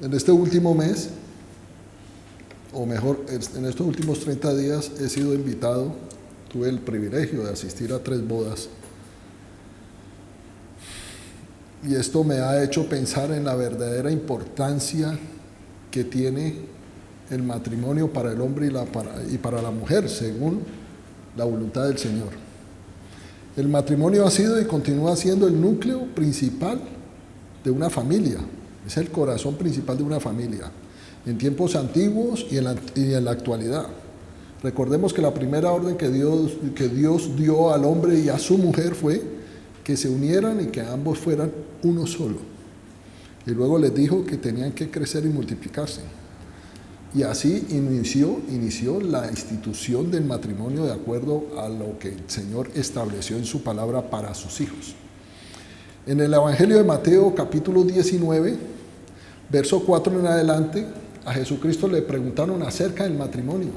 En este último mes, o mejor, en estos últimos 30 días he sido invitado, tuve el privilegio de asistir a 3 bodas. Y esto me ha hecho pensar en la verdadera importancia que tiene el matrimonio para el hombre y para la mujer, según la voluntad del Señor. El matrimonio ha sido y continúa siendo el núcleo principal de una familia, es el corazón principal de una familia, en tiempos antiguos y en la actualidad. Recordemos que la primera orden que Dios dio al hombre y a su mujer fue que se unieran y que ambos fueran uno solo. Y luego les dijo que tenían que crecer y multiplicarse. Y así inició la institución del matrimonio de acuerdo a lo que el Señor estableció en su palabra para sus hijos. En el Evangelio de Mateo, capítulo 19, verso 4 en adelante, a Jesucristo le preguntaron acerca del matrimonio.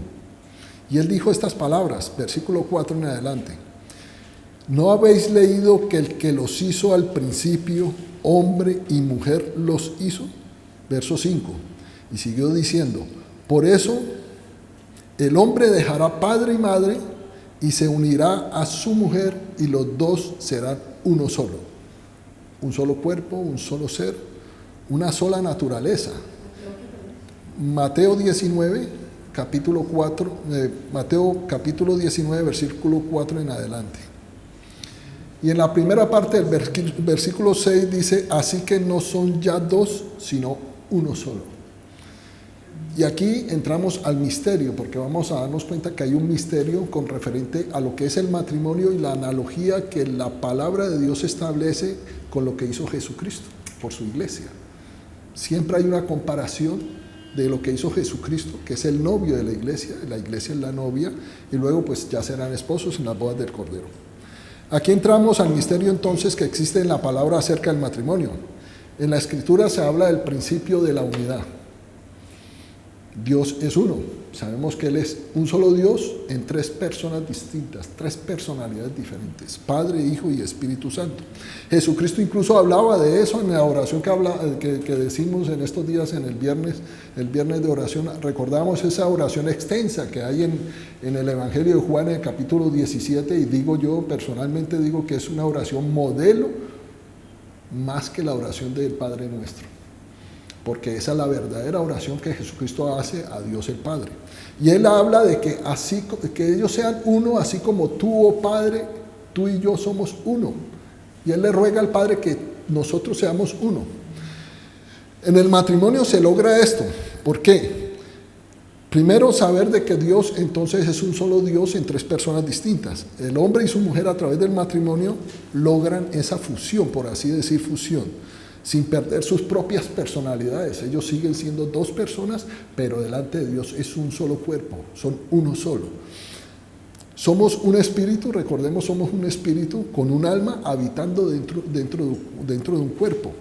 Y él dijo estas palabras, versículo 4 en adelante. ¿No habéis leído que el que los hizo al principio, hombre y mujer los hizo? Verso 5. Y siguió diciendo, por eso el hombre dejará padre y madre y se unirá a su mujer y los dos serán uno solo. Un solo cuerpo, un solo ser, una sola naturaleza. Mateo 19, capítulo 4, Mateo capítulo 19, versículo 4 en adelante. Y en la primera parte del versículo 6 dice, así que no son ya dos, sino uno solo. Y aquí entramos al misterio, porque vamos a darnos cuenta que hay un misterio con referente a lo que es el matrimonio y la analogía que la palabra de Dios establece con lo que hizo Jesucristo por su iglesia. Siempre hay una comparación de lo que hizo Jesucristo, que es el novio de la iglesia es la novia, y luego pues ya serán esposos en las bodas del Cordero. Aquí entramos al misterio entonces que existe en la palabra acerca del matrimonio. En la Escritura se habla del principio de la unidad. Dios es uno. Sabemos que Él es un solo Dios en 3 personas distintas, 3 personalidades diferentes, Padre, Hijo y Espíritu Santo. Jesucristo incluso hablaba de eso en la oración que decimos en estos días, en el viernes de oración. Recordamos esa oración extensa que hay en el Evangelio de Juan, en el capítulo 17, y yo personalmente digo que es una oración modelo más que la oración del Padre Nuestro, porque esa es la verdadera oración que Jesucristo hace a Dios el Padre. Y Él habla de que ellos sean uno, así como tú, oh Padre, tú y yo somos uno. Y Él le ruega al Padre que nosotros seamos uno. En el matrimonio se logra esto. ¿Por qué? Primero, saber de que Dios entonces es un solo Dios en 3 personas distintas. El hombre y su mujer a través del matrimonio logran esa fusión, por así decir, fusión, sin perder sus propias personalidades. Ellos siguen siendo 2 personas, pero delante de Dios es un solo cuerpo, son uno solo. Somos un espíritu, recordemos, somos un espíritu con un alma habitando dentro de un cuerpo.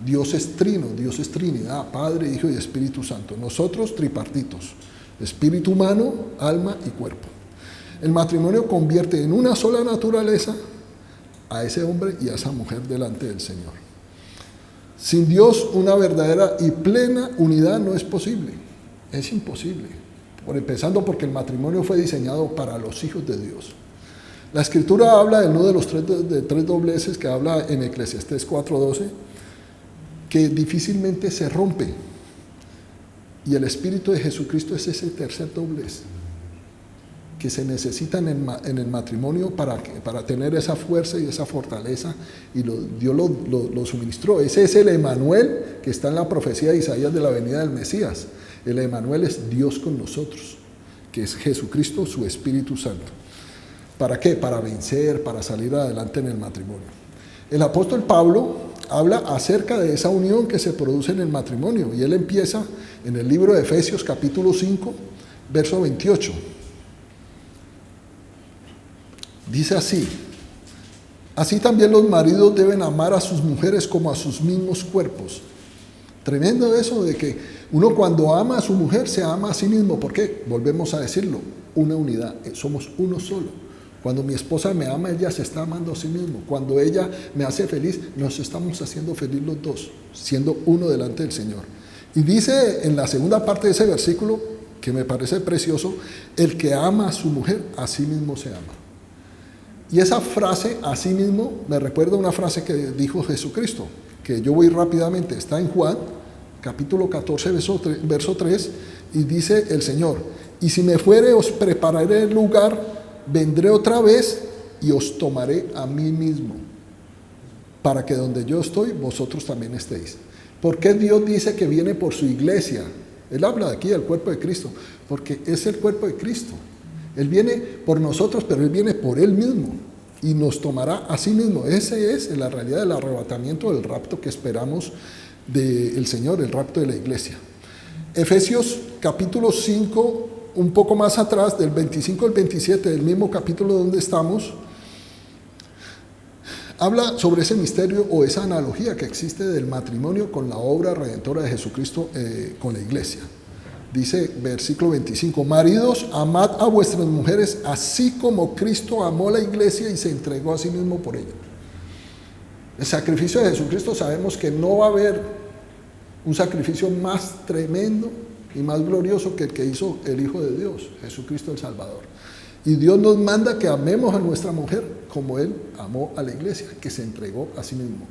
Dios es trino, Dios es Trinidad, Padre, Hijo y Espíritu Santo. Nosotros tripartitos, espíritu humano, alma y cuerpo. El matrimonio convierte en una sola naturaleza a ese hombre y a esa mujer delante del Señor. Sin Dios, una verdadera y plena unidad no es posible. Es imposible. Empezando porque el matrimonio fue diseñado para los hijos de Dios. La Escritura habla de uno de los 3 dobleces que habla en Eclesiastés 4:12, que difícilmente se rompe. Y el Espíritu de Jesucristo es ese tercer doblez que se necesita en el matrimonio para tener esa fuerza y esa fortaleza, y Dios lo suministró. Ese es el Emanuel que está en la profecía de Isaías de la venida del Mesías. El Emanuel es Dios con nosotros, que es Jesucristo, su Espíritu Santo. ¿Para qué? Para vencer, para salir adelante en el matrimonio. El apóstol Pablo habla acerca de esa unión que se produce en el matrimonio, y él empieza en el libro de Efesios capítulo 5, verso 28. Dice así: así también los maridos deben amar a sus mujeres como a sus mismos cuerpos. Tremendo eso de que uno cuando ama a su mujer se ama a sí mismo. ¿Por qué? Volvemos a decirlo, una unidad, somos uno solo. Cuando mi esposa me ama, ella se está amando a sí mismo. Cuando ella me hace feliz, nos estamos haciendo feliz los dos, siendo uno delante del Señor. Y dice en la segunda parte de ese versículo, que me parece precioso, el que ama a su mujer, a sí mismo se ama. Y esa frase, a sí mismo, me recuerda una frase que dijo Jesucristo, que yo voy rápidamente, está en Juan, capítulo 14, verso 3, y dice el Señor, y si me fuere os prepararé el lugar, vendré otra vez y os tomaré a mí mismo, para que donde yo estoy, vosotros también estéis. ¿Por qué Dios dice que viene por su iglesia? Él habla de aquí del cuerpo de Cristo, porque es el cuerpo de Cristo. Él viene por nosotros, pero Él viene por Él mismo y nos tomará a sí mismo. Ese es la realidad del arrebatamiento, del rapto que esperamos del Señor, el rapto de la iglesia. Efesios capítulo 5, un poco más atrás, del 25 al 27, del mismo capítulo donde estamos, habla sobre ese misterio o esa analogía que existe del matrimonio con la obra redentora de Jesucristo con la iglesia. Dice versículo 25, maridos, amad a vuestras mujeres así como Cristo amó la iglesia y se entregó a sí mismo por ella. El sacrificio de Jesucristo, sabemos que no va a haber un sacrificio más tremendo y más glorioso que el que hizo el Hijo de Dios, Jesucristo el Salvador. Y Dios nos manda que amemos a nuestra mujer como Él amó a la iglesia, que se entregó a sí mismo.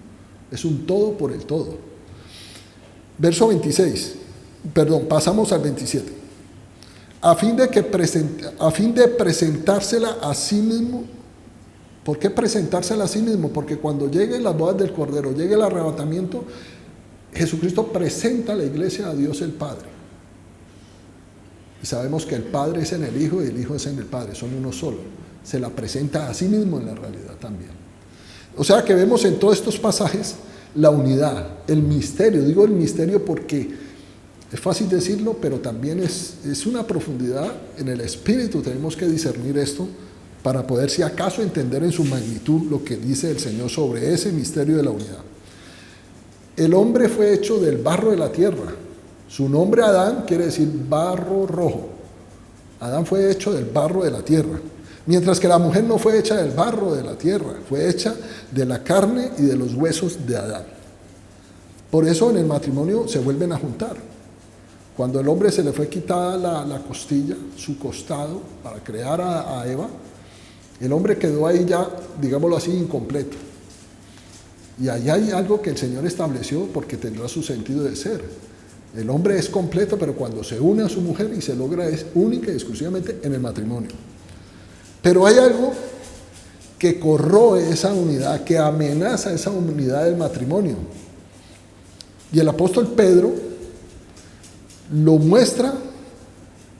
Es un todo por el todo. Verso 26. Pasamos al 27. A fin de presentársela a sí mismo. ¿Por qué presentársela a sí mismo? Porque cuando lleguen las bodas del Cordero, llegue el arrebatamiento, Jesucristo presenta a la iglesia a Dios el Padre. Y sabemos que el Padre es en el Hijo y el Hijo es en el Padre, son uno solo. Se la presenta a sí mismo en la realidad también. O sea que vemos en todos estos pasajes la unidad, el misterio. Digo el misterio porque es fácil decirlo, pero también es una profundidad en el espíritu. Tenemos que discernir esto para poder, si acaso, entender en su magnitud lo que dice el Señor sobre ese misterio de la unidad. El hombre fue hecho del barro de la tierra. Su nombre Adán quiere decir barro rojo. Adán fue hecho del barro de la tierra. Mientras que la mujer no fue hecha del barro de la tierra, fue hecha de la carne y de los huesos de Adán. Por eso en el matrimonio se vuelven a juntar. Cuando el hombre se le fue quitada la costilla, su costado, para crear a Eva, el hombre quedó ahí ya, digámoslo así, incompleto. Y ahí hay algo que el Señor estableció porque tendrá su sentido de ser. El hombre es completo, pero cuando se une a su mujer y se logra es única y exclusivamente en el matrimonio. Pero hay algo que corroe esa unidad, que amenaza esa unidad del matrimonio. Y el apóstol Pedro lo muestra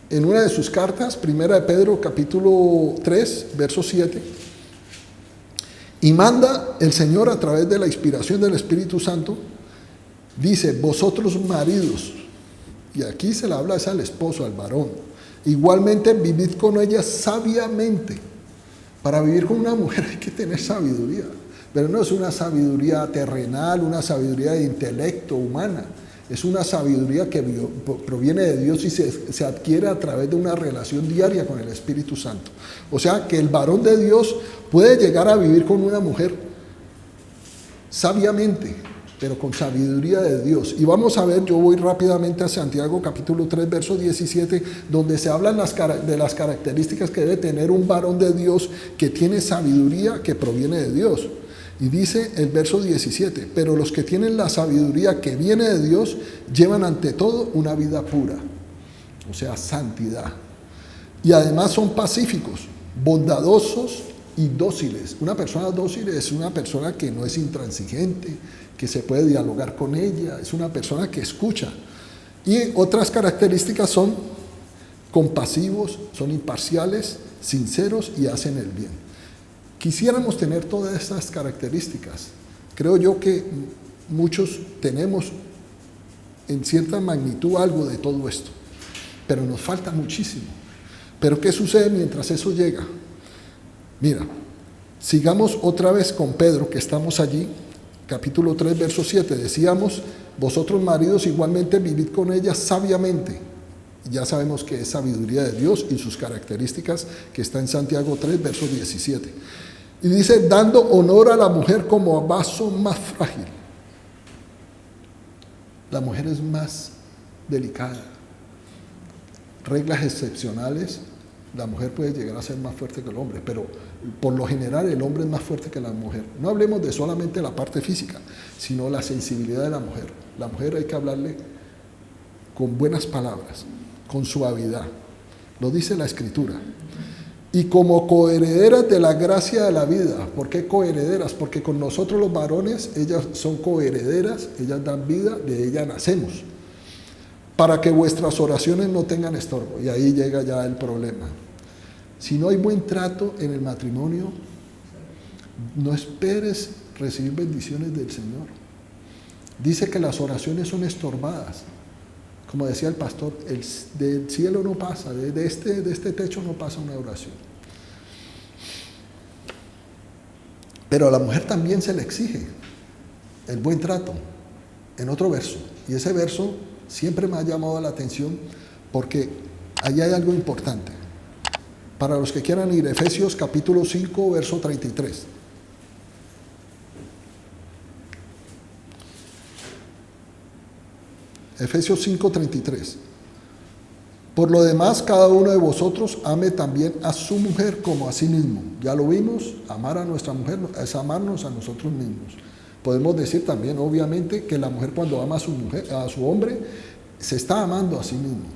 en una de sus cartas, primera de Pedro capítulo 3, verso 7, y manda el Señor a través de la inspiración del Espíritu Santo, dice, vosotros maridos, y aquí se le habla es al esposo, al varón, igualmente vivid con ella sabiamente. Para vivir con una mujer hay que tener sabiduría, pero no es una sabiduría terrenal, una sabiduría de intelecto humana. Es una sabiduría que proviene de Dios y se adquiere a través de una relación diaria con el Espíritu Santo. O sea que el varón de Dios puede llegar a vivir con una mujer sabiamente, pero con sabiduría de Dios. Y vamos a ver, yo voy rápidamente a Santiago capítulo 3, verso 17, donde se hablan de las características que debe tener un varón de Dios que tiene sabiduría que proviene de Dios. Y dice el verso 17, pero los que tienen la sabiduría que viene de Dios llevan ante todo una vida pura, o sea, santidad. Y además son pacíficos, bondadosos y dóciles. Una persona dócil es una persona que no es intransigente, que se puede dialogar con ella, es una persona que escucha. Y otras características son compasivos, son imparciales, sinceros y hacen el bien. Quisiéramos tener todas estas características. Creo yo que muchos tenemos en cierta magnitud algo de todo esto, pero nos falta muchísimo. Pero ¿qué sucede mientras eso llega? Mira, sigamos otra vez con Pedro, que estamos allí, capítulo 3, verso 7. Decíamos, vosotros maridos igualmente vivid con ella sabiamente. Ya sabemos que es sabiduría de Dios y sus características, que está en Santiago 3, verso 17. Y dice, dando honor a la mujer como vaso más frágil. La mujer es más delicada. Reglas excepcionales, la mujer puede llegar a ser más fuerte que el hombre, pero por lo general el hombre es más fuerte que la mujer. No hablemos de solamente la parte física, sino la sensibilidad de la mujer. La mujer hay que hablarle con buenas palabras, con suavidad. Lo dice la Escritura. Y como coherederas de la gracia de la vida. ¿Por qué coherederas? Porque con nosotros los varones, ellas son coherederas, ellas dan vida, de ellas nacemos. Para que vuestras oraciones no tengan estorbo. Y ahí llega ya el problema. Si no hay buen trato en el matrimonio, no esperes recibir bendiciones del Señor. Dice que las oraciones son estorbadas. Como decía el pastor, del cielo no pasa, de este techo no pasa una oración. Pero a la mujer también se le exige el buen trato, en otro verso. Y ese verso siempre me ha llamado la atención porque allí hay algo importante. Para los que quieran ir, Efesios capítulo 5, verso 33. Efesios 5:33. Por lo demás, cada uno de vosotros ame también a su mujer como a sí mismo. Ya lo vimos, amar a nuestra mujer es amarnos a nosotros mismos. Podemos decir también, obviamente, que la mujer cuando ama a su hombre, se está amando a sí mismo.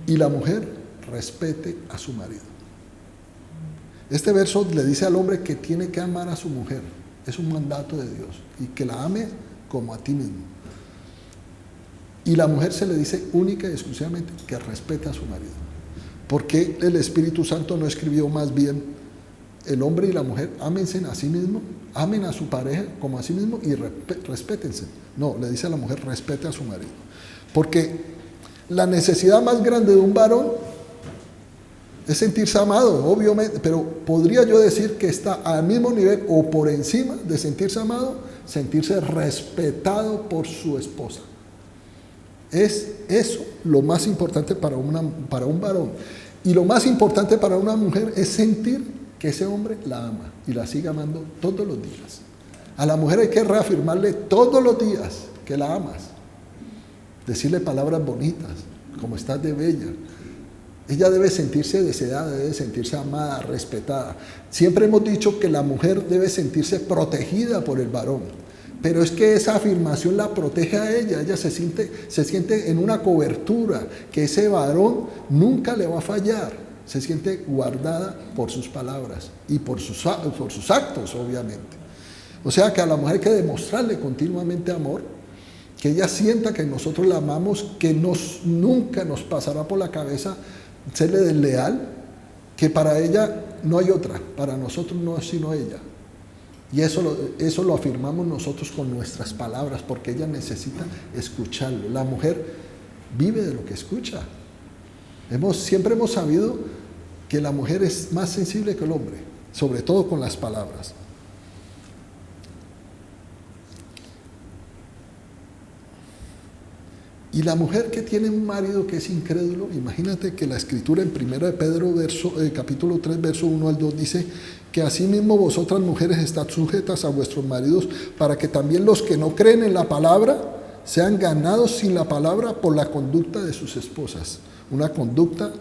Y la mujer respete a su marido. Este verso le dice al hombre que tiene que amar a su mujer. Es un mandato de Dios. Y que la ame como a ti mismo. Y la mujer se le dice única y exclusivamente que respete a su marido. ¿Por qué el Espíritu Santo no escribió más bien el hombre y la mujer ámense a sí mismos, amen a su pareja como a sí mismos y respétense? No, le dice a la mujer respete a su marido. Porque la necesidad más grande de un varón es sentirse amado, obviamente, pero podría yo decir que está al mismo nivel o por encima de sentirse amado, sentirse respetado por su esposa. Es eso lo más importante para un varón. Y lo más importante para una mujer es sentir que ese hombre la ama y la sigue amando todos los días. A la mujer hay que reafirmarle todos los días que la amas. Decirle palabras bonitas, como estás de bella. Ella debe sentirse deseada, debe sentirse amada, respetada. Siempre hemos dicho que la mujer debe sentirse protegida por el varón. Pero es que esa afirmación la protege a ella se siente en una cobertura, que ese varón nunca le va a fallar, se siente guardada por sus palabras y por sus actos, obviamente. O sea que a la mujer hay que demostrarle continuamente amor, que ella sienta que nosotros la amamos, que nunca nos pasará por la cabeza serle desleal, que para ella no hay otra, para nosotros no es sino ella. Y eso lo afirmamos nosotros con nuestras palabras, porque ella necesita escucharlo. La mujer vive de lo que escucha. Siempre hemos sabido que la mujer es más sensible que el hombre, sobre todo con las palabras. Y la mujer que tiene un marido que es incrédulo, imagínate que la Escritura en 1 de Pedro capítulo 3, verso 1 al 2 dice que asimismo vosotras mujeres estad sujetas a vuestros maridos, para que también los que no creen en la palabra sean ganados sin la palabra por la conducta de sus esposas, una conducta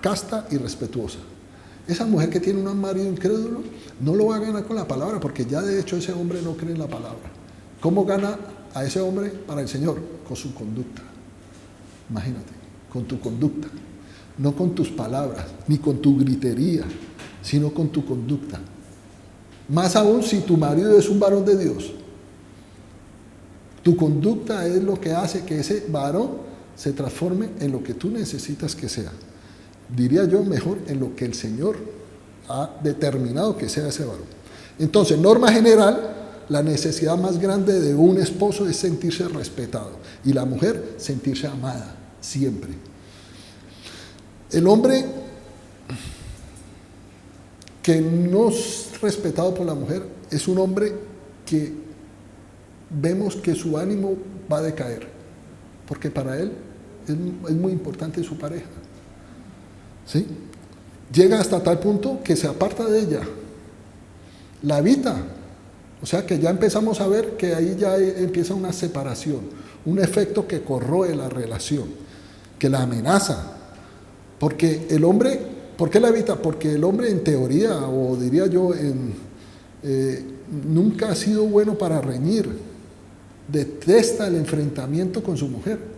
casta y respetuosa. Esa mujer que tiene un marido incrédulo no lo va a ganar con la palabra, porque ya de hecho ese hombre no cree en la palabra. ¿Cómo gana a ese hombre para el Señor? Con su conducta. Imagínate, con tu conducta, no con tus palabras, ni con tu gritería, sino con tu conducta. Más aún si tu marido es un varón de Dios. Tu conducta es lo que hace que ese varón se transforme en lo que tú necesitas que sea. Diría yo mejor en lo que el Señor ha determinado que sea ese varón. Entonces, norma general, la necesidad más grande de un esposo es sentirse respetado y la mujer sentirse amada, siempre. El hombre que no es respetado por la mujer es un hombre que vemos que su ánimo va a decaer, porque para él es muy importante su pareja. ¿Sí? Llega hasta tal punto que se aparta de ella, la evita. O sea que ya empezamos a ver que ahí ya empieza una separación. un efecto que corroe la relación, que la amenaza. Porque el hombre, ¿por qué la evita? Porque el hombre en teoría, o diría yo, nunca ha sido bueno para reñir. Detesta el enfrentamiento con su mujer.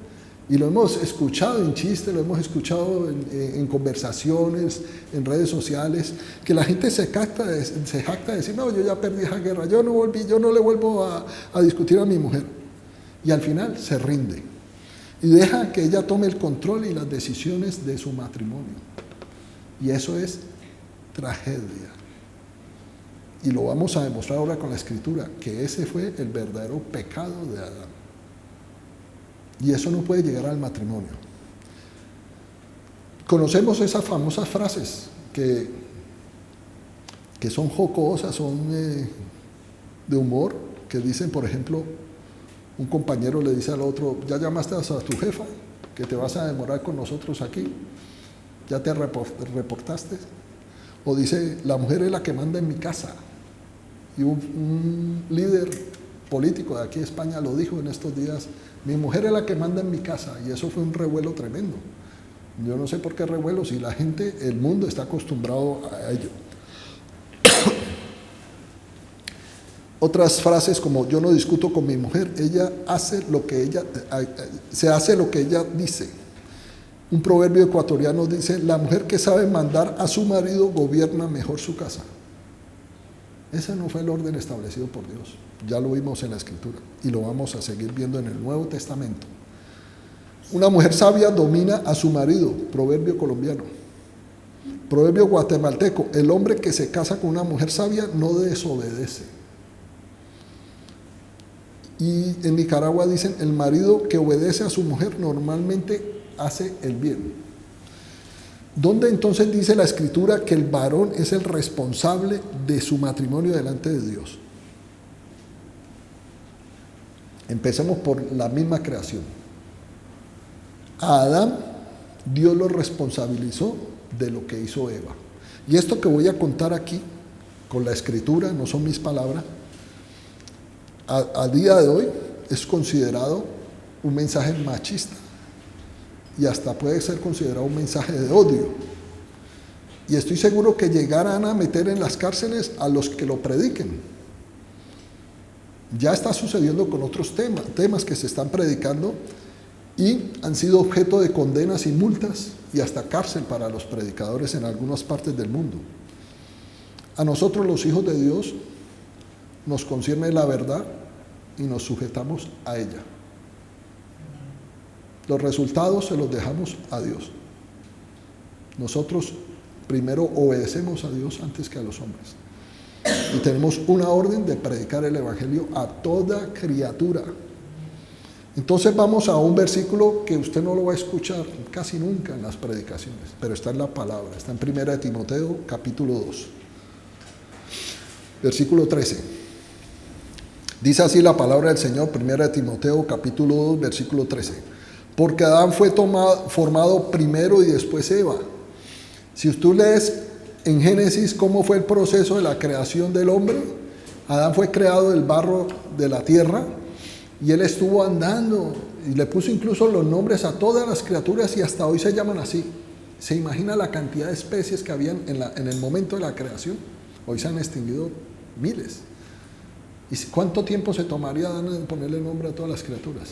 Y lo hemos escuchado en chistes, lo hemos escuchado en conversaciones, en redes sociales, que la gente se jacta de decir, no, yo ya perdí esa guerra, yo no le vuelvo a discutir a mi mujer. Y al final se rinde. Y deja que ella tome el control y las decisiones de su matrimonio. Y eso es tragedia. Y lo vamos a demostrar ahora con la Escritura, que ese fue el verdadero pecado de Adán. Y eso no puede llegar al matrimonio. Conocemos esas famosas frases que son jocosas, son de humor, que dicen, por ejemplo, un compañero le dice al otro, ¿ya llamaste a tu jefa? Que te vas a demorar con nosotros aquí. ¿Ya te reportaste? O dice, la mujer es la que manda en mi casa. Y un líder político de aquí de España lo dijo en estos días, mi mujer es la que manda en mi casa. Y eso fue un revuelo tremendo. Yo no sé por qué revuelo, si la gente, el mundo está acostumbrado a ello. Otras frases como, yo no discuto con mi mujer, se hace lo que ella dice. Un proverbio ecuatoriano dice, la mujer que sabe mandar a su marido gobierna mejor su casa. Ese no fue el orden establecido por Dios. Ya lo vimos en la Escritura y lo vamos a seguir viendo en el Nuevo Testamento. Una mujer sabia domina a su marido, proverbio colombiano. Proverbio guatemalteco, el hombre que se casa con una mujer sabia no desobedece. Y en Nicaragua dicen, el marido que obedece a su mujer normalmente hace el bien. ¿Dónde entonces dice la Escritura que el varón es el responsable de su matrimonio delante de Dios? Empecemos por la misma creación. A Adán, Dios lo responsabilizó de lo que hizo Eva. Y esto que voy a contar aquí, con la Escritura, no son mis palabras, a día de hoy es considerado un mensaje machista y hasta puede ser considerado un mensaje de odio. Y estoy seguro que llegarán a meter en las cárceles a los que lo prediquen. Ya está sucediendo con otros temas que se están predicando y han sido objeto de condenas y multas y hasta cárcel para los predicadores en algunas partes del mundo. A nosotros los hijos de Dios nos concierne la verdad y nos sujetamos a ella. Los resultados se los dejamos a Dios. Nosotros primero obedecemos a Dios antes que a los hombres. Y tenemos una orden de predicar el Evangelio a toda criatura. Entonces vamos a un versículo que usted no lo va a escuchar casi nunca en las predicaciones, pero está en la palabra, está en 1 Timoteo capítulo 2, versículo 13. Dice así la palabra del Señor, 1 Timoteo capítulo 2, versículo 13. Porque Adán fue formado primero y después Eva. Si tú lees en Génesis cómo fue el proceso de la creación del hombre, Adán fue creado del barro de la tierra y él estuvo andando y le puso incluso los nombres a todas las criaturas y hasta hoy se llaman así. ¿Se imagina la cantidad de especies que habían en el momento de la creación? Hoy se han extinguido miles. ¿Y cuánto tiempo se tomaría Adán en ponerle nombre a todas las criaturas?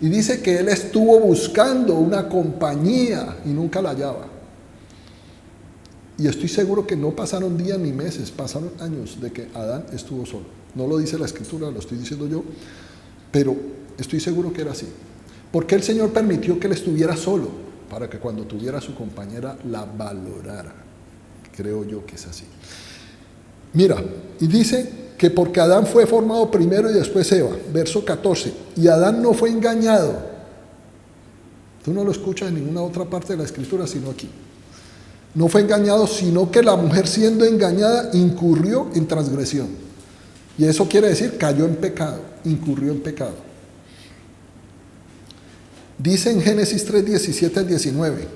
Y dice que él estuvo buscando una compañía y nunca la hallaba. Y estoy seguro que no pasaron días ni meses, pasaron años de que Adán estuvo solo. No lo dice la Escritura, lo estoy diciendo yo, pero estoy seguro que era así. ¿Por qué el Señor permitió que él estuviera solo? Para que cuando tuviera a su compañera la valorara. Creo yo que es así. Mira, y dice que porque Adán fue formado primero y después Eva, verso 14, y Adán no fue engañado. Tú no lo escuchas en ninguna otra parte de la Escritura sino aquí. No fue engañado, sino que la mujer siendo engañada incurrió en transgresión. Y eso quiere decir cayó en pecado, incurrió en pecado. Dice en Génesis 3, 17 al 19,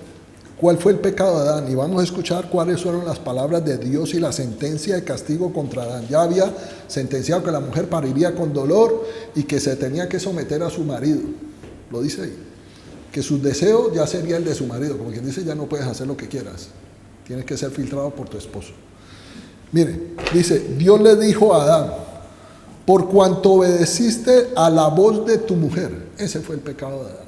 ¿cuál fue el pecado de Adán? Y vamos a escuchar cuáles fueron las palabras de Dios y la sentencia de castigo contra Adán. Ya había sentenciado que la mujer pariría con dolor y que se tenía que someter a su marido. lo dice ahí, que su deseo ya sería el de su marido, como quien dice, ya no puedes hacer lo que quieras, tienes que ser filtrado por tu esposo. Mire, dice, Dios le dijo a Adán, por cuanto obedeciste a la voz de tu mujer. Ese fue el pecado de Adán.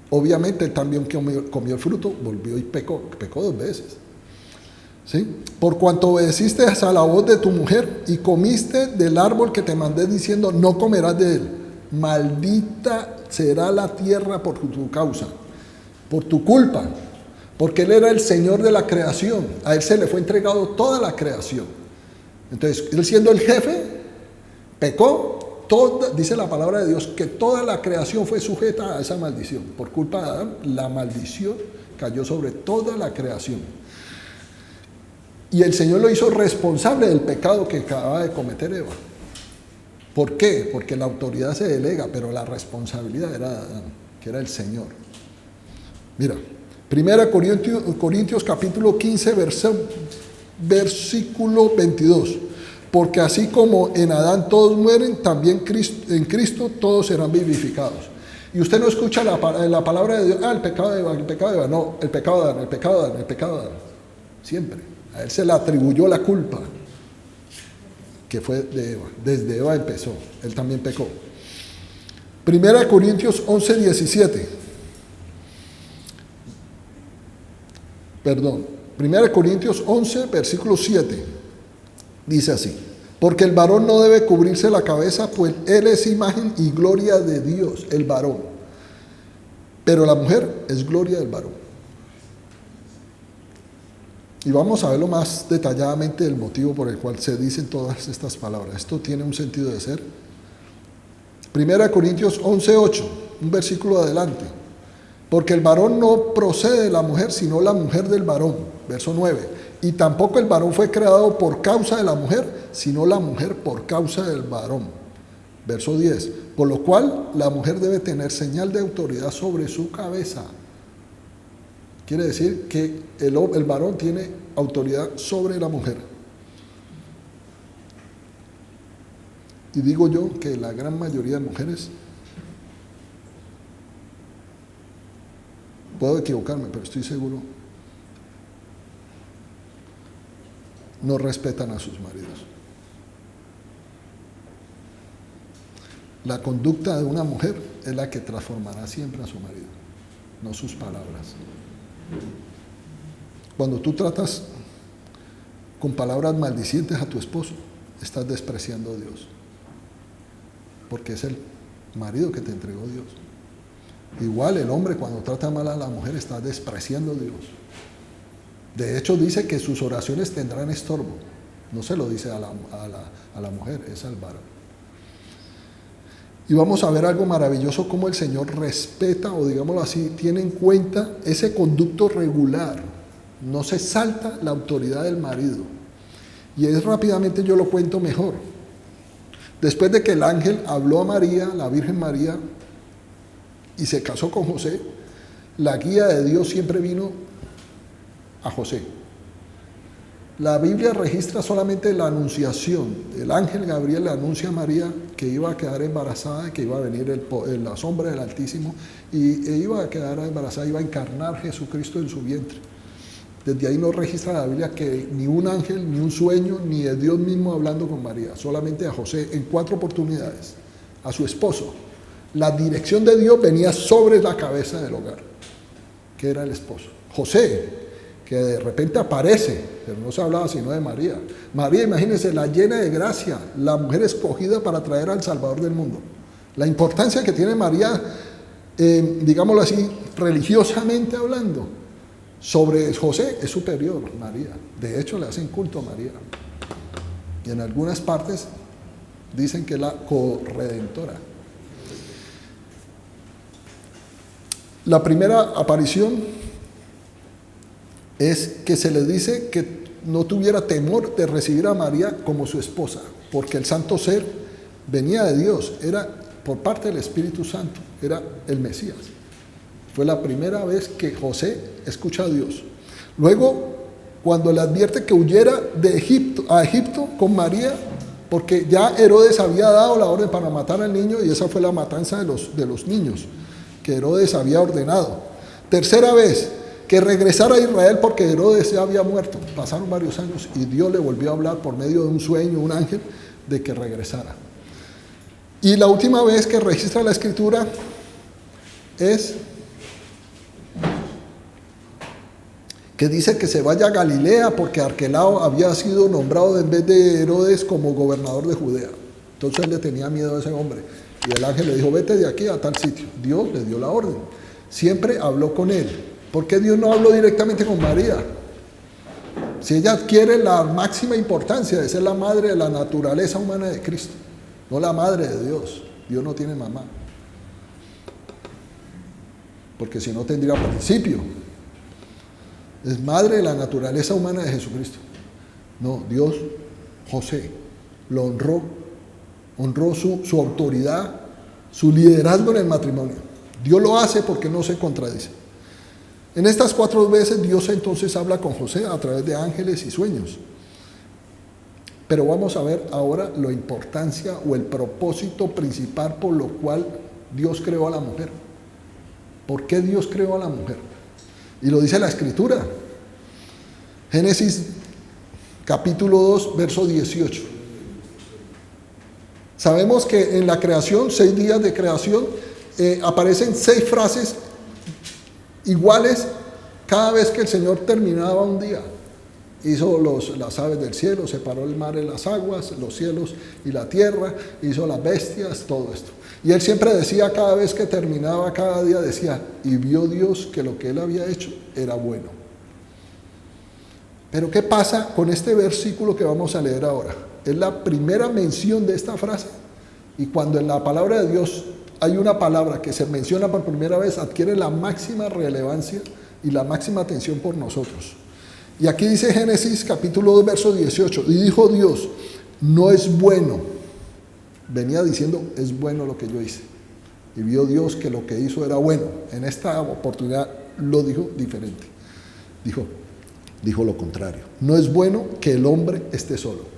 Obviamente él también comió el fruto, volvió y pecó 2 veces. ¿Sí? Por cuanto obedeciste a la voz de tu mujer y comiste del árbol que te mandé diciendo, no comerás de él. Maldita será la tierra por tu causa, por tu culpa. Porque él era el Señor de la creación. A él se le fue entregado toda la creación. Entonces, él siendo el jefe, pecó. Dice la palabra de Dios que toda la creación fue sujeta a esa maldición. Por culpa de Adán, la maldición cayó sobre toda la creación. Y el Señor lo hizo responsable del pecado que acababa de cometer Eva. ¿Por qué? Porque la autoridad se delega, pero la responsabilidad era de Adán, que era el Señor. Mira. 1 Corintios capítulo 15, versículo 22. Porque así como en Adán todos mueren, también en Cristo todos serán vivificados. Y usted no escucha la palabra de Dios, el pecado de Eva, el pecado de Eva. No, el pecado de Adán, el pecado de Adán, el pecado de Adán. Siempre. A él se le atribuyó la culpa, que fue de Eva. Desde Eva empezó, él también pecó. 1 Corintios 11, 17. Perdón, 1 Corintios 11, versículo 7, dice así, porque el varón no debe cubrirse la cabeza, pues él es imagen y gloria de Dios, el varón, pero la mujer es gloria del varón. Y vamos a verlo más detalladamente el motivo por el cual se dicen todas estas palabras. Esto tiene un sentido de ser. 1 Corintios 11, 8, un versículo adelante. Porque el varón no procede de la mujer, sino la mujer del varón. Verso 9. Y tampoco el varón fue creado por causa de la mujer, sino la mujer por causa del varón. Verso 10. Por lo cual la mujer debe tener señal de autoridad sobre su cabeza. Quiere decir que el varón tiene autoridad sobre la mujer. Y digo yo que la gran mayoría de mujeres, puedo equivocarme, pero estoy seguro, no respetan a sus maridos. La conducta de una mujer es la que transformará siempre a su marido, no sus palabras. Cuando tú tratas con palabras maldicientes a tu esposo, estás despreciando a Dios, porque es el marido que te entregó Dios. Igual el hombre cuando trata mal a la mujer está despreciando a Dios. De hecho dice que sus oraciones tendrán estorbo. No se lo dice a la mujer, es al varón. Y vamos a ver algo maravilloso, como el Señor respeta, o digámoslo así, tiene en cuenta ese conducto regular. No se salta la autoridad del marido. Y es rápidamente, yo lo cuento mejor. Después de que el ángel habló a María, la Virgen María, y se casó con José, la guía de Dios siempre vino a José. La Biblia registra solamente la anunciación. El ángel Gabriel le anuncia a María que iba a quedar embarazada, que iba a venir la sombra del Altísimo, e iba a quedar embarazada, iba a encarnar Jesucristo en su vientre. Desde ahí no registra la Biblia que ni un ángel, ni un sueño, ni de Dios mismo hablando con María, solamente a José en 4 oportunidades, a su esposo. La dirección de Dios venía sobre la cabeza del hogar, que era el esposo. José, que de repente aparece, pero no se hablaba sino de María. María, imagínense, la llena de gracia, la mujer escogida para traer al Salvador del mundo. La importancia que tiene María, digámoslo así, religiosamente hablando, sobre José es superior María. De hecho, le hacen culto a María. Y en algunas partes dicen que es la corredentora. La primera aparición es que se le dice que no tuviera temor de recibir a María como su esposa, porque el santo ser venía de Dios, era por parte del Espíritu Santo, era el Mesías. Fue la primera vez que José escucha a Dios. Luego, cuando le advierte que huyera de Egipto con María, porque ya Herodes había dado la orden para matar al niño, y esa fue la matanza de los niños. que Herodes había ordenado. Tercera vez, que regresara a Israel porque Herodes ya había muerto. Pasaron varios años y Dios le volvió a hablar por medio de un sueño, un ángel, de que regresara. Y la última vez que registra la escritura es que dice que se vaya a Galilea porque Arquelao había sido nombrado en vez de Herodes como gobernador de Judea. Entonces él le tenía miedo a ese hombre. Y el ángel le dijo, vete de aquí a tal sitio. Dios le dio la orden. Siempre habló con él. ¿Por qué Dios no habló directamente con María? Si ella adquiere la máxima importancia de ser la madre de la naturaleza humana de Cristo, no la madre de Dios. Dios no tiene mamá. Porque si no tendría principio. Es madre de la naturaleza humana de Jesucristo. No, Dios, José, lo honró su autoridad, su liderazgo en el matrimonio. Dios lo hace porque no se contradice. En estas 4 veces Dios entonces habla con José a través de ángeles y sueños. Pero vamos a ver ahora la importancia o el propósito principal por lo cual Dios creó a la mujer. ¿Por qué Dios creó a la mujer? Y lo dice la Escritura. Génesis capítulo 2, verso 18. Sabemos que en la creación, 6 días de creación, aparecen 6 frases iguales cada vez que el Señor terminaba un día. Hizo las aves del cielo, separó el mar en las aguas, los cielos y la tierra, hizo las bestias, todo esto. Y él siempre decía, cada vez que terminaba cada día, decía, y vio Dios que lo que él había hecho era bueno. Pero ¿qué pasa con este versículo que vamos a leer ahora? Es la primera mención de esta frase. Y cuando en la palabra de Dios hay una palabra que se menciona por primera vez, adquiere la máxima relevancia y la máxima atención por nosotros. Y aquí dice Génesis capítulo 2, verso 18. Y dijo Dios, no es bueno. Venía diciendo, es bueno lo que yo hice. Y vio Dios que lo que hizo era bueno. En esta oportunidad lo dijo diferente. Dijo lo contrario. No es bueno que el hombre esté solo.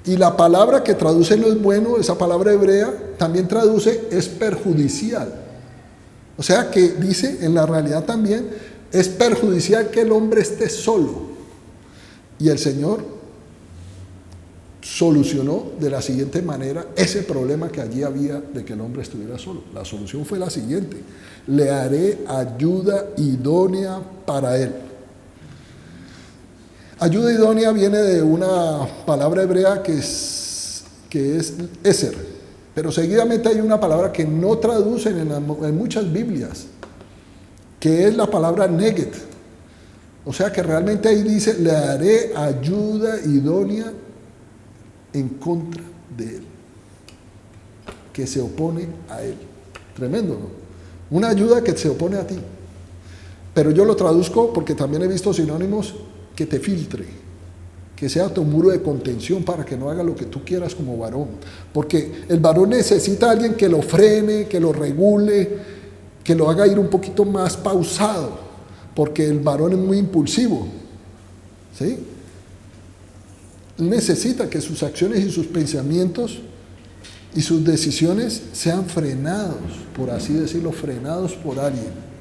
Y la palabra que traduce no es bueno, esa palabra hebrea, también traduce es perjudicial. O sea que dice, en la realidad también, es perjudicial que el hombre esté solo. Y el Señor solucionó de la siguiente manera ese problema que allí había de que el hombre estuviera solo. La solución fue la siguiente: le haré ayuda idónea para él. Ayuda idónea viene de una palabra hebrea que es eser, pero seguidamente hay una palabra que no traducen en muchas Biblias, que es la palabra neget. O sea que realmente ahí dice, le haré ayuda idónea en contra de él, que se opone a él. Tremendo, ¿no? Una ayuda que se opone a ti. Pero yo lo traduzco porque también he visto sinónimos: que te filtre, que sea tu muro de contención para que no haga lo que tú quieras como varón. Porque el varón necesita a alguien que lo frene, que lo regule, que lo haga ir un poquito más pausado, porque el varón es muy impulsivo, ¿sí? Necesita que sus acciones y sus pensamientos y sus decisiones sean frenados, por así decirlo, frenados por alguien.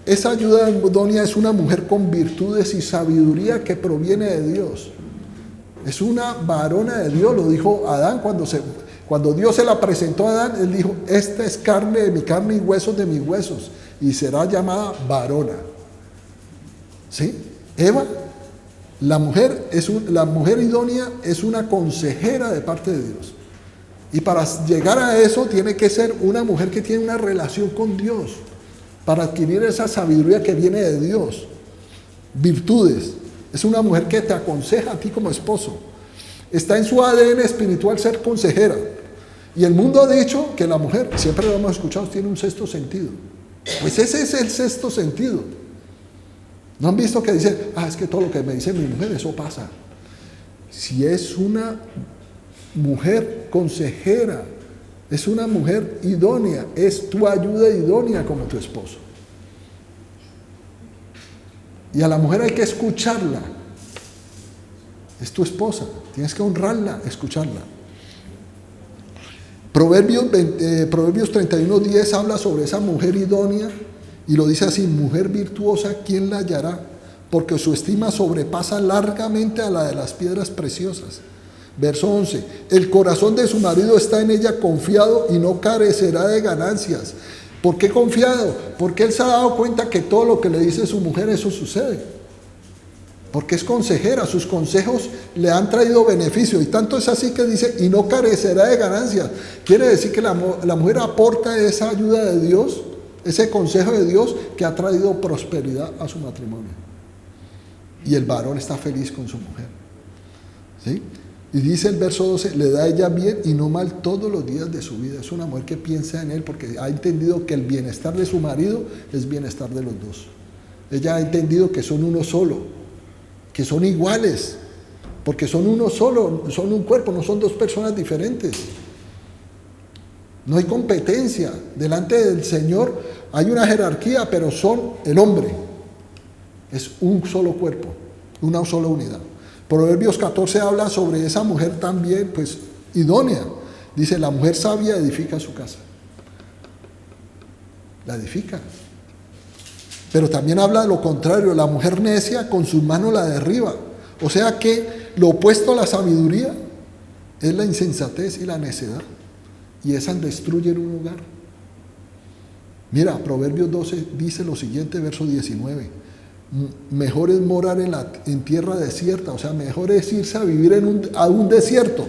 Esa ayuda idónea es una mujer con virtudes y sabiduría que proviene de Dios. Es una varona de Dios, lo dijo Adán cuando Dios se la presentó a Adán. Él dijo, esta es carne de mi carne y huesos de mis huesos, y será llamada varona. ¿Sí? Eva, la mujer idónea es una consejera de parte de Dios. Y para llegar a eso tiene que ser una mujer que tiene una relación con Dios, para adquirir esa sabiduría que viene de Dios. Virtudes. Es una mujer que te aconseja a ti como esposo. Está en su ADN espiritual ser consejera. Y el mundo ha dicho que la mujer, siempre lo hemos escuchado, tiene un sexto sentido. Pues ese es el sexto sentido. ¿No han visto que dicen, es que todo lo que me dice mi mujer, eso pasa? Si es una mujer consejera, es una mujer idónea, es tu ayuda idónea como tu esposo. Y a la mujer hay que escucharla. Es tu esposa, tienes que honrarla, escucharla. Proverbios 31:10 habla sobre esa mujer idónea y lo dice así: mujer virtuosa, ¿quién la hallará? Porque su estima sobrepasa largamente a la de las piedras preciosas. Verso 11: el corazón de su marido está en ella confiado y no carecerá de ganancias. ¿Por qué confiado? Porque él se ha dado cuenta que todo lo que le dice su mujer, eso sucede. Porque es consejera, sus consejos le han traído beneficio. Y tanto es así que dice, y no carecerá de ganancias. Quiere decir que la mujer aporta esa ayuda de Dios, ese consejo de Dios que ha traído prosperidad a su matrimonio. Y el varón está feliz con su mujer. ¿Sí? Y dice el verso 12, le da a ella bien y no mal todos los días de su vida. Es una mujer que piensa en él porque ha entendido que el bienestar de su marido es bienestar de los dos. Ella ha entendido que son uno solo, que son iguales, porque son uno solo, son un cuerpo, no son dos personas diferentes. No hay competencia. Delante del Señor hay una jerarquía, pero son el hombre. Es un solo cuerpo, una sola unidad. Proverbios 14 habla sobre esa mujer también, pues, idónea. Dice, la mujer sabia edifica su casa. La edifica. Pero también habla de lo contrario, la mujer necia con sus manos la derriba. O sea que lo opuesto a la sabiduría es la insensatez y la necedad. Y esas destruyen un hogar. Mira, Proverbios 12 dice lo siguiente, verso 19. Mejor es morar en tierra desierta, o sea, mejor es irse a vivir a un desierto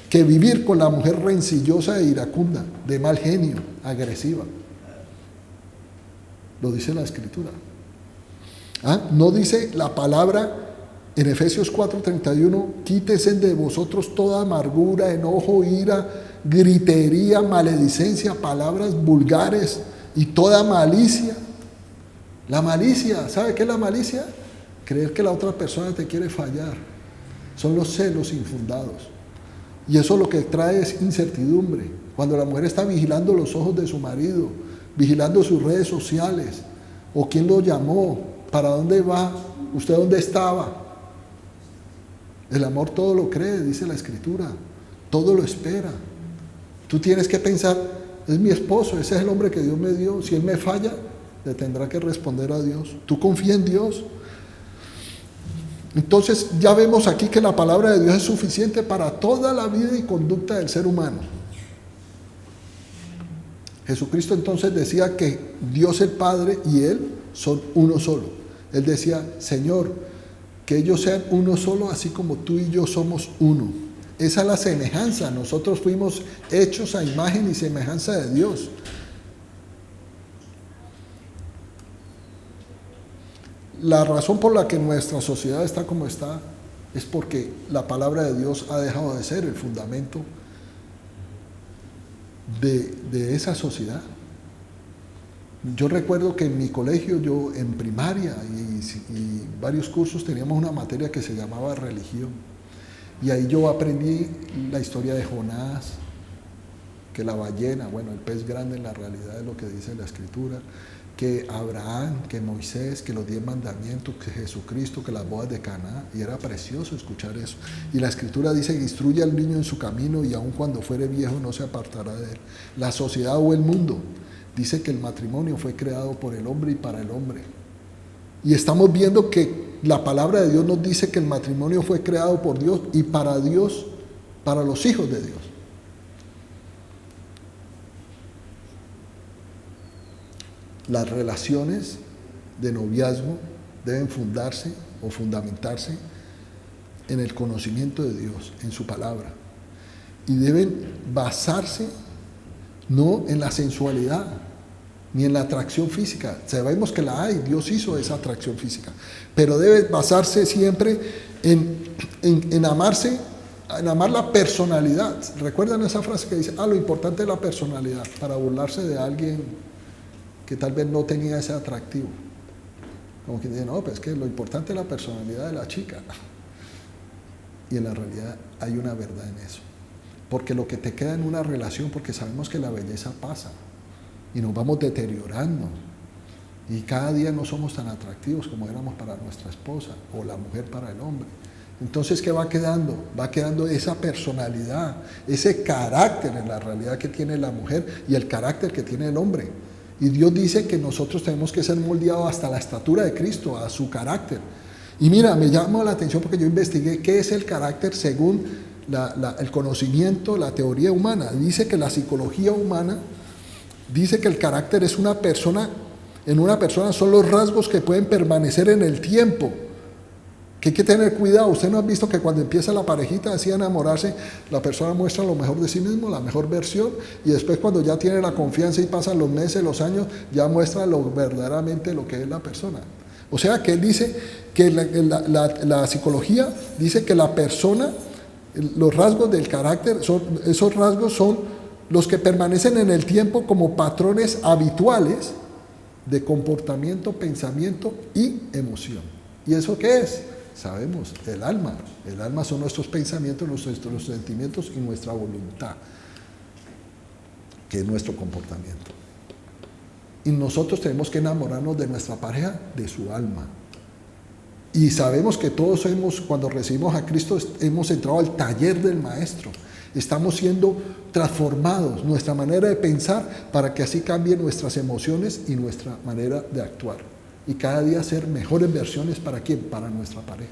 que vivir con la mujer rencillosa e iracunda, de mal genio, agresiva. Lo dice la Escritura. No dice la palabra en Efesios 4:31, quítese de vosotros toda amargura, enojo, ira, gritería, maledicencia, palabras vulgares y toda malicia. La malicia, ¿sabe qué es la malicia? Creer que la otra persona te quiere fallar. Son los celos infundados. Y eso lo que trae es incertidumbre. Cuando la mujer está vigilando los ojos de su marido, vigilando sus redes sociales, o quién lo llamó, para dónde va, usted dónde estaba. El amor todo lo cree, dice la Escritura, todo lo espera. Tú tienes que pensar, es mi esposo, ese es el hombre que Dios me dio, si él me falla, le tendrá que responder a Dios. Tú confía en Dios. Entonces ya vemos aquí que la palabra de Dios es suficiente para toda la vida y conducta del ser humano. Jesucristo entonces decía que Dios el Padre y Él son uno solo. Él decía, Señor, que ellos sean uno solo, así como tú y yo somos uno. Esa es la semejanza. Nosotros fuimos hechos a imagen y semejanza de Dios. La razón por la que nuestra sociedad está como está es porque la palabra de Dios ha dejado de ser el fundamento de esa sociedad. Yo recuerdo que en mi colegio, yo en primaria y varios cursos teníamos una materia que se llamaba religión. Y ahí yo aprendí la historia de Jonás, que la ballena, bueno, el pez grande en la realidad es lo que dice la Escritura, que Abraham, que Moisés, que los 10 mandamientos, que Jesucristo, que las bodas de Caná, y era precioso escuchar eso. Y la Escritura dice que instruye al niño en su camino y aun cuando fuere viejo no se apartará de él. La sociedad o el mundo dice que el matrimonio fue creado por el hombre y para el hombre. Y estamos viendo que la palabra de Dios nos dice que el matrimonio fue creado por Dios y para Dios, para los hijos de Dios. Las relaciones de noviazgo deben fundarse o fundamentarse en el conocimiento de Dios, en su palabra. Y deben basarse no en la sensualidad, ni en la atracción física. Sabemos que la hay, Dios hizo esa atracción física. Pero debe basarse siempre en amarse, en amar la personalidad. ¿Recuerdan esa frase que dice, lo importante es la personalidad, para burlarse de alguien que tal vez no tenía ese atractivo? Como que dice, no, pues es que lo importante es la personalidad de la chica. Y en la realidad hay una verdad en eso. Porque lo que te queda en una relación, porque sabemos que la belleza pasa y nos vamos deteriorando. Y cada día no somos tan atractivos como éramos para nuestra esposa o la mujer para el hombre. Entonces, ¿qué va quedando? Va quedando esa personalidad, ese carácter en la realidad que tiene la mujer y el carácter que tiene el hombre. Y Dios dice que nosotros tenemos que ser moldeados hasta la estatura de Cristo, a su carácter. Y mira, me llama la atención porque yo investigué qué es el carácter según el conocimiento, la teoría humana. Dice que la psicología humana dice que el carácter es una persona, en una persona son los rasgos que pueden permanecer en el tiempo. Que hay que tener cuidado. Usted no ha visto que cuando empieza la parejita así a enamorarse, la persona muestra lo mejor de sí mismo, la mejor versión, y después cuando ya tiene la confianza y pasan los meses, los años, ya muestra verdaderamente lo que es la persona. O sea que él dice que la psicología dice que la persona, los rasgos del carácter, esos rasgos son los que permanecen en el tiempo como patrones habituales de comportamiento, pensamiento y emoción. ¿Y eso qué es? Sabemos, el alma. El alma son nuestros pensamientos, nuestros sentimientos y nuestra voluntad, que es nuestro comportamiento. Y nosotros tenemos que enamorarnos de nuestra pareja, de su alma. Y sabemos que todos cuando recibimos a Cristo, hemos entrado al taller del Maestro. Estamos siendo transformados, nuestra manera de pensar, para que así cambien nuestras emociones y nuestra manera de actuar. Y cada día ser mejores versiones, ¿para quién? Para nuestra pareja.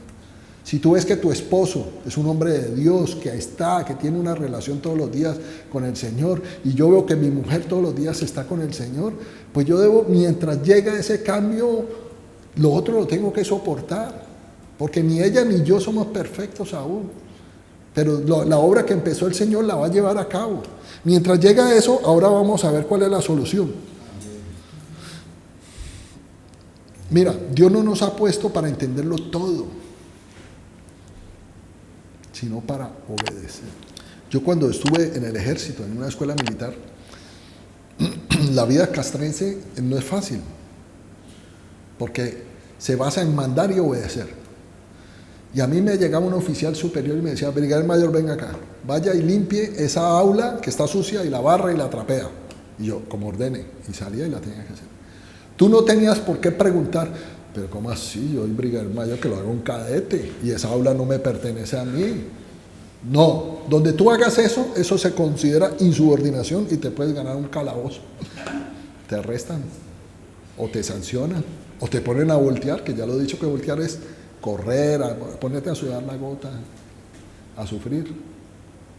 Si tú ves que tu esposo es un hombre de Dios, que tiene una relación todos los días con el Señor, y yo veo que mi mujer todos los días está con el Señor, pues yo debo, mientras llega ese cambio, lo otro lo tengo que soportar, porque ni ella ni yo somos perfectos aún, pero la obra que empezó el Señor la va a llevar a cabo. Mientras llega eso, ahora vamos a ver cuál es la solución. Mira, Dios no nos ha puesto para entenderlo todo, sino para obedecer. Yo cuando estuve en el ejército, en una escuela militar, la vida castrense no es fácil, porque se basa en mandar y obedecer. Y a mí me llegaba un oficial superior y me decía: brigadier mayor, venga acá, vaya y limpie esa aula que está sucia y la barra y la trapea. Y yo, como ordene, y salía y la tenía que hacer. Tú no tenías por qué preguntar: pero ¿cómo así? Yo soy brigadier mayor, que lo haga un cadete y esa aula no me pertenece a mí. No, donde tú hagas eso, eso se considera insubordinación y te puedes ganar un calabozo. Te arrestan o te sancionan o te ponen a voltear, que ya lo he dicho que voltear es correr, ponerte a sudar la gota, a sufrir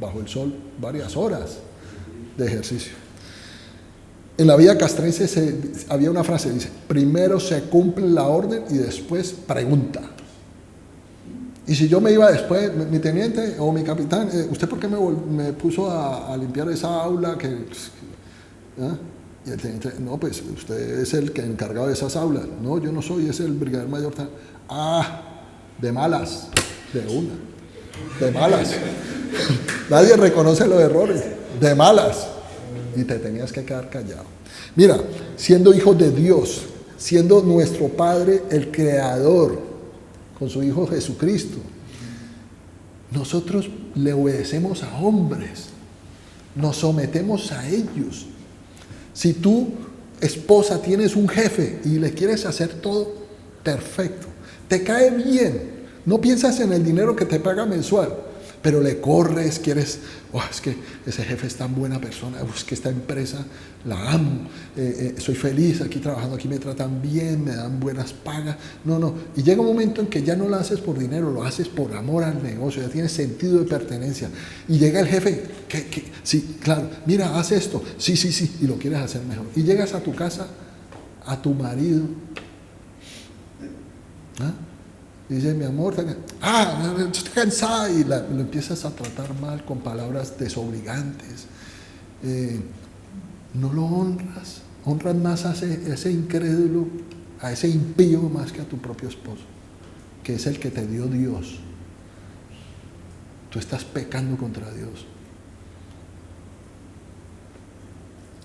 bajo el sol varias horas de ejercicio. En la vida castrense había una frase, dice: primero se cumple la orden y después pregunta. Y si yo me iba después, mi teniente o mi capitán, ¿usted por qué me puso a limpiar esa aula? ¿Ah? Y el teniente: no, pues usted es el que encargado de esas aulas. No, yo no soy, es el brigadier mayor. Ah, de malas, de una, de malas. Nadie reconoce los errores, de malas. Y te tenías que quedar callado. Mira, siendo hijos de Dios, siendo nuestro Padre el Creador, con su Hijo Jesucristo, nosotros le obedecemos a hombres, nos sometemos a ellos. Si tú, esposa, tienes un jefe y le quieres hacer todo perfecto, te cae bien, no piensas en el dinero que te paga mensual, pero le corres, quieres: es que ese jefe es tan buena persona, es que esta empresa la amo, soy feliz aquí trabajando, aquí me tratan bien, me dan buenas pagas. No, y llega un momento en que ya no lo haces por dinero, lo haces por amor al negocio, ya tienes sentido de pertenencia. Y llega el jefe, sí, claro, mira, haz esto, sí, y lo quieres hacer mejor. Y llegas a tu casa, a tu marido, y dice: mi amor, estoy cansada, y lo empiezas a tratar mal con palabras desobligantes. No lo honras más a ese incrédulo, a ese impío, más que a tu propio esposo, que es el que te dio Dios. Tú estás pecando contra Dios.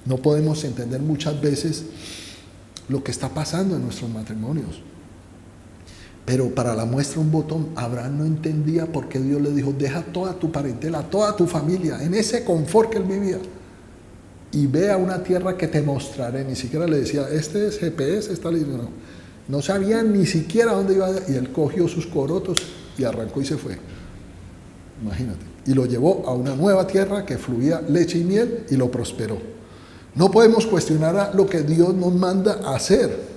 No podemos entender muchas veces lo que está pasando en nuestros matrimonios. Pero para la muestra un botón, Abraham no entendía por qué Dios le dijo: deja toda tu parentela, toda tu familia, en ese confort que él vivía, y ve a una tierra que te mostraré. Ni siquiera le decía: este es GPS, está listo. No sabía ni siquiera dónde iba, y él cogió sus corotos y arrancó y se fue. Imagínate. Y lo llevó a una nueva tierra que fluía leche y miel y lo prosperó. No podemos cuestionar lo que Dios nos manda a hacer.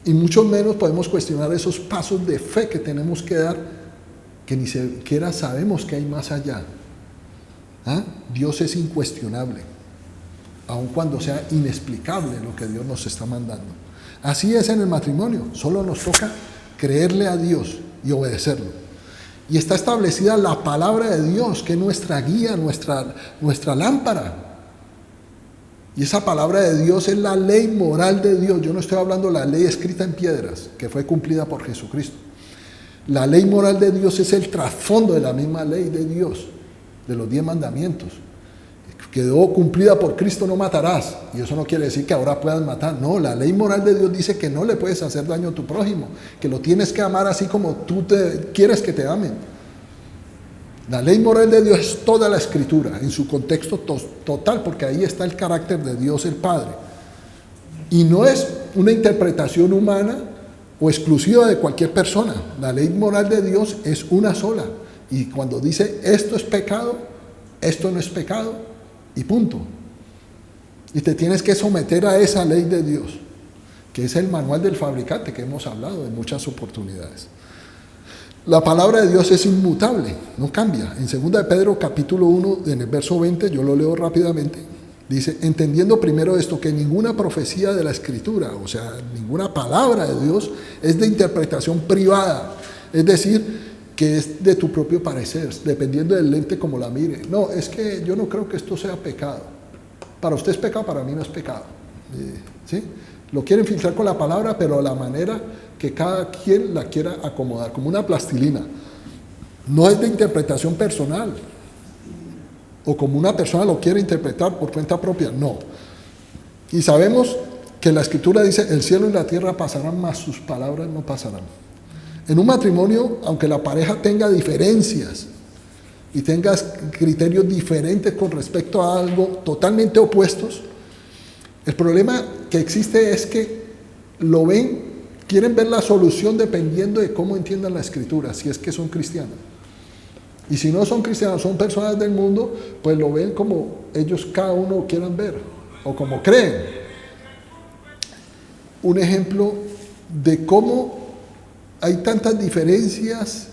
Y mucho menos podemos cuestionar esos pasos de fe que tenemos que dar, que ni siquiera sabemos que hay más allá. ¿Ah? Dios es incuestionable, aun cuando sea inexplicable lo que Dios nos está mandando. Así es en el matrimonio, solo nos toca creerle a Dios y obedecerlo. Y está establecida la palabra de Dios, que es nuestra guía, nuestra lámpara. Y esa palabra de Dios es la ley moral de Dios. Yo no estoy hablando de la ley escrita en piedras, que fue cumplida por Jesucristo. La ley moral de Dios es el trasfondo de la misma ley de Dios, de los 10 mandamientos. Quedó cumplida por Cristo: no matarás. Y eso no quiere decir que ahora puedas matar. No, la ley moral de Dios dice que no le puedes hacer daño a tu prójimo, que lo tienes que amar así como tú quieres que te amen. La ley moral de Dios es toda la Escritura, en su contexto total, porque ahí está el carácter de Dios el Padre. Y no es una interpretación humana o exclusiva de cualquier persona. La ley moral de Dios es una sola. Y cuando dice esto es pecado, esto no es pecado, y punto. Y te tienes que someter a esa ley de Dios, que es el manual del fabricante que hemos hablado en muchas oportunidades. La palabra de Dios es inmutable, no cambia. En 2 de Pedro capítulo 1, en el verso 20, yo lo leo rápidamente, dice: entendiendo primero esto, que ninguna profecía de la Escritura, o sea, ninguna palabra de Dios, es de interpretación privada, es decir, que es de tu propio parecer, dependiendo del lente como la mire. No, es que yo no creo que esto sea pecado. Para usted es pecado, para mí no es pecado. ¿Sí? Lo quieren filtrar con la palabra, pero a la manera que cada quien la quiera acomodar, como una plastilina. No es de interpretación personal, o como una persona lo quiere interpretar por cuenta propia, no. Y sabemos que la Escritura dice: el cielo y la tierra pasarán, mas sus palabras no pasarán. En un matrimonio, aunque la pareja tenga diferencias y tenga criterios diferentes con respecto a algo totalmente opuestos, el problema que existe es que quieren ver la solución dependiendo de cómo entiendan la Escritura, si es que son cristianos. Y si no son cristianos, son personas del mundo, pues lo ven como ellos cada uno quieran ver, o como creen. Un ejemplo de cómo hay tantas diferencias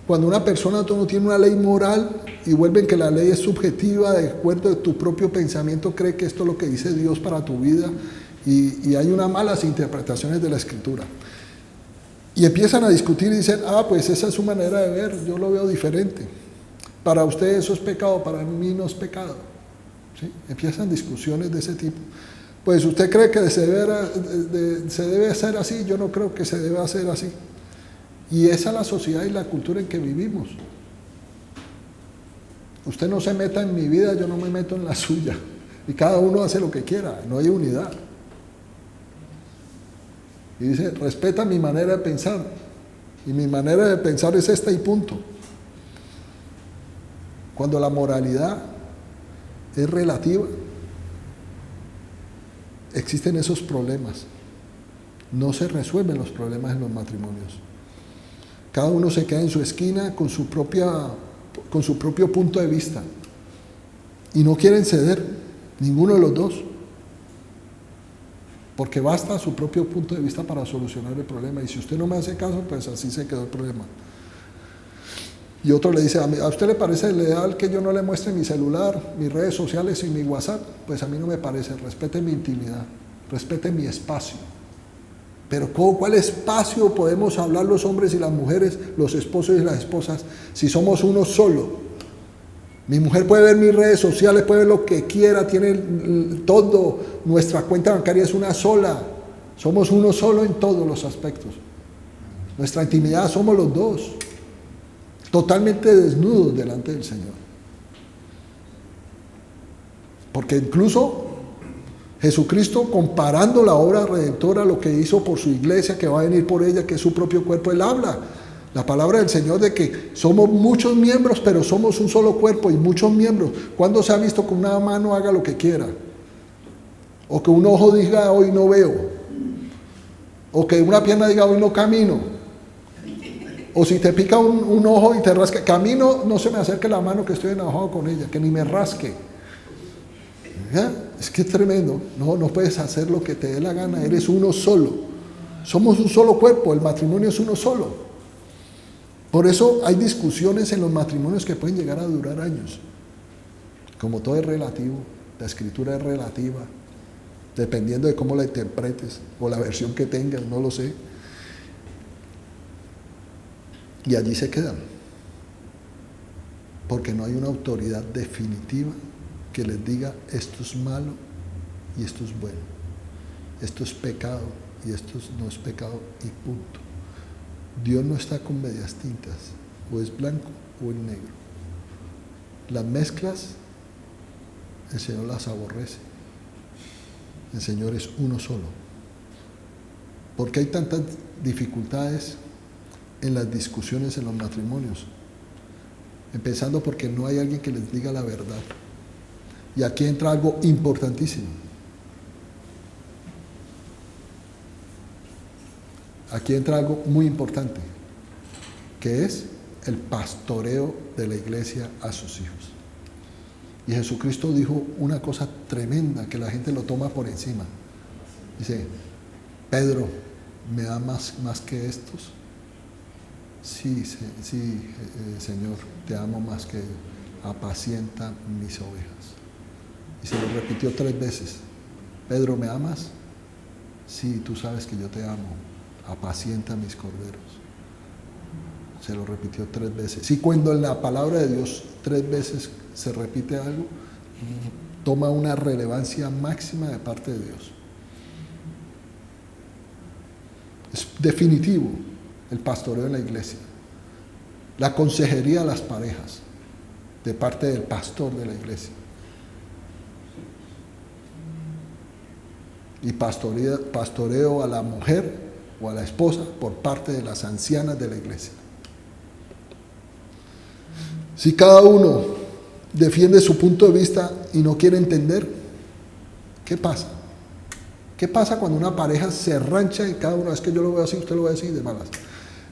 cuando una persona no tiene una ley moral y vuelven que la ley es subjetiva, de acuerdo a tu propio pensamiento, cree que esto es lo que dice Dios para tu vida, y hay unas malas interpretaciones de la Escritura. Y empiezan a discutir y dicen: pues esa es su manera de ver, yo lo veo diferente. Para usted eso es pecado, para mí no es pecado. ¿Sí? Empiezan discusiones de ese tipo. Pues usted cree que se debe hacer así, yo no creo que se debe hacer así. Y esa es la sociedad y la cultura en que vivimos. Usted no se meta en mi vida, yo no me meto en la suya. Y cada uno hace lo que quiera, no hay unidad. Y dice: respeta mi manera de pensar. Y mi manera de pensar es esta y punto. Cuando la moralidad es relativa, existen esos problemas. No se resuelven los problemas en los matrimonios. Cada uno se queda en su esquina con su propio punto de vista. Y no quieren ceder, ninguno de los dos. Porque basta su propio punto de vista para solucionar el problema. Y si usted no me hace caso, pues así se quedó el problema. Y otro le dice: ¿a usted le parece leal que yo no le muestre mi celular, mis redes sociales y mi WhatsApp? Pues a mí no me parece. Respete mi intimidad, respete mi espacio. Pero ¿cuál espacio podemos hablar los hombres y las mujeres, los esposos y las esposas, si somos uno solo? Mi mujer puede ver mis redes sociales, puede ver lo que quiera, tiene todo. Nuestra cuenta bancaria es una sola. Somos uno solo en todos los aspectos. Nuestra intimidad somos los dos, totalmente desnudos delante del Señor. Porque incluso Jesucristo, comparando la obra redentora, lo que hizo por su iglesia, que va a venir por ella, que es su propio cuerpo, Él habla la palabra del Señor de que somos muchos miembros, pero somos un solo cuerpo y muchos miembros. ¿Cuándo se ha visto que una mano haga lo que quiera? O que un ojo diga: hoy no veo. O que una pierna diga: hoy no camino. O si te pica un ojo y te rasca, que a mí no se me acerque la mano que estoy enojado con ella, que ni me rasque. ¿Ya? Es que es tremendo. No puedes hacer lo que te dé la gana, eres uno solo. Somos un solo cuerpo, el matrimonio es uno solo. Por eso hay discusiones en los matrimonios que pueden llegar a durar años. Como todo es relativo, la escritura es relativa, dependiendo de cómo la interpretes o la versión que tengas, no lo sé. Y allí se quedan, porque no hay una autoridad definitiva que les diga esto es malo y esto es bueno, esto es pecado y esto no es pecado y punto. Dios no está con medias tintas, o es blanco o es negro. Las mezclas, el Señor las aborrece. El Señor es uno solo. ¿Por qué hay tantas dificultades en las discusiones en los matrimonios? Empezando porque no hay alguien que les diga la verdad. Y aquí entra algo importantísimo. Aquí entra algo muy importante, que es el pastoreo de la iglesia a sus hijos. Y Jesucristo dijo una cosa tremenda que la gente lo toma por encima. Dice, Pedro, ¿me amas más que estos? Sí, Señor, te amo más que ellos. Apacienta mis ovejas. Y se lo repitió 3 veces. Pedro, ¿me amas? Sí, tú sabes que yo te amo. Apacienta mis corderos. Se lo repitió 3 veces. Sí, cuando en la palabra de Dios 3 veces se repite algo, toma una relevancia máxima de parte de Dios. Es definitivo el pastoreo en la iglesia. La consejería a las parejas de parte del pastor de la iglesia. Y pastoreo a la mujer o a la esposa por parte de las ancianas de la iglesia. Si cada uno defiende su punto de vista y no quiere entender, ¿qué pasa? ¿Qué pasa cuando una pareja se rancha y cada uno, es que yo lo voy a decir, usted lo va a decir, de malas?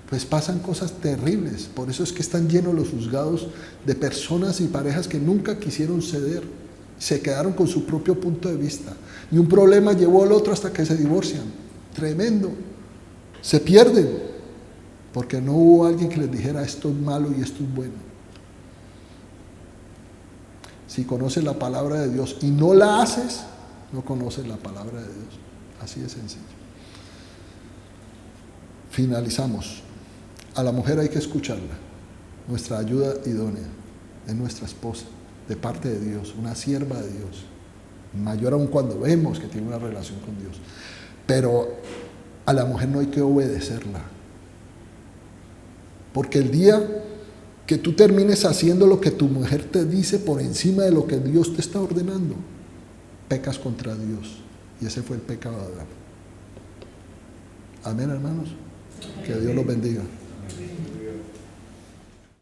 Pues pasan cosas terribles. Por eso es que están llenos los juzgados de personas y parejas que nunca quisieron ceder, se quedaron con su propio punto de vista y un problema llevó al otro hasta que se divorcian. Tremendo. Se pierden porque no hubo alguien que les dijera esto es malo y esto es bueno. Si conoces la palabra de Dios y no la haces, no conoces la palabra de Dios. Así de sencillo. Finalizamos. A la mujer hay que escucharla. Nuestra ayuda idónea es nuestra esposa, de parte de Dios, una sierva de Dios. Mayor aún cuando vemos que tiene una relación con Dios. Pero a la mujer no hay que obedecerla. Porque el día que tú termines haciendo lo que tu mujer te dice por encima de lo que Dios te está ordenando, pecas contra Dios. Y ese fue el pecado de Adán. Amén, hermanos. Que Dios los bendiga.